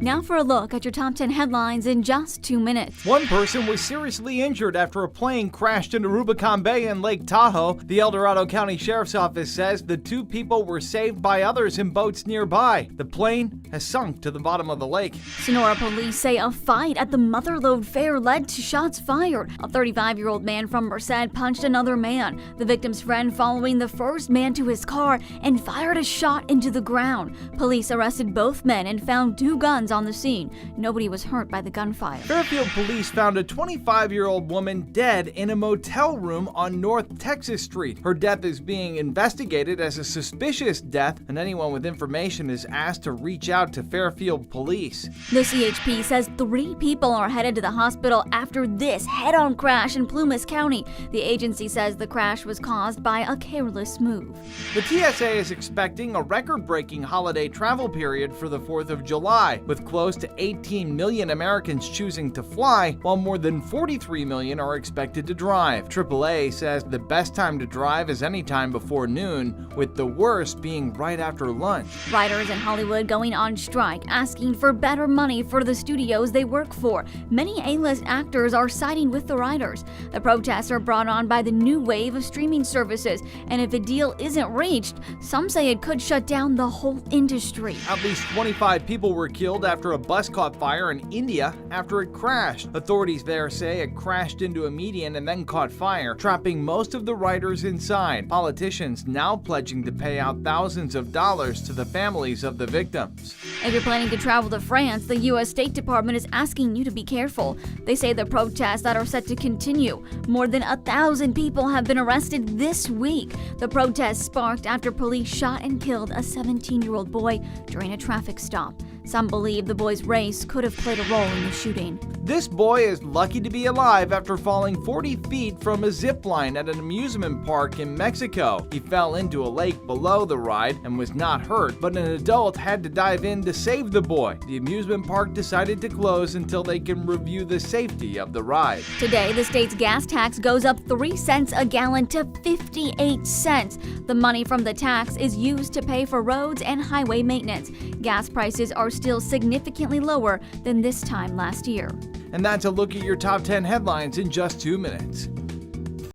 Now for a look at your top 10 headlines in just 2 minutes. One person was seriously injured after a plane crashed into Rubicon Bay in Lake Tahoe. The El Dorado County Sheriff's Office says the two people were saved by others in boats nearby. The plane has sunk to the bottom of the lake. Sonora police say a fight at the Motherlode Fair led to shots fired. A 35-year-old man from Merced punched another man. The victim's friend following the first man to his car and fired a shot into the ground. Police arrested both men and found 2 guns on the scene. Nobody was hurt by the gunfire. Fairfield police found a 25-year-old woman dead in a motel room on North Texas Street. Her death is being investigated as a suspicious death, and anyone with information is asked to reach out to Fairfield police. The CHP says 3 people are headed to the hospital after this head-on crash in Plumas County. The agency says the crash was caused by a careless move. The TSA is expecting a record-breaking holiday travel period for the 4th of July, with close to 18 million Americans choosing to fly, while more than 43 million are expected to drive. AAA says the best time to drive is any time before noon, with the worst being right after lunch. Writers in Hollywood going on strike, asking for better money for the studios they work for. Many A-list actors are siding with the writers. The protests are brought on by the new wave of streaming services, and if a deal isn't reached, some say it could shut down the whole industry. At least 25 people were killed after a bus caught fire in India after it crashed. Authorities there say it crashed into a median and then caught fire, trapping most of the riders inside. Politicians now pledging to pay out thousands of dollars to the families of the victims. If you're planning to travel to France, the U.S. State Department is asking you to be careful. They say the protests that are set to continue. More than 1,000 people have been arrested this week. The protests sparked after police shot and killed a 17-year-old boy during a traffic stop. Some believe the boy's race could have played a role in the shooting. This boy is lucky to be alive after falling 40 feet from a zip line at an amusement park in Mexico. He fell into a lake below the ride and was not hurt, but an adult had to dive in to save the boy. The amusement park decided to close until they can review the safety of the ride. Today, the state's gas tax goes up 3 cents a gallon to 58 cents. The money from the tax is used to pay for roads and highway maintenance. Gas prices are still significantly lower than this time last year. And that's a look at your top 10 headlines in just 2 minutes.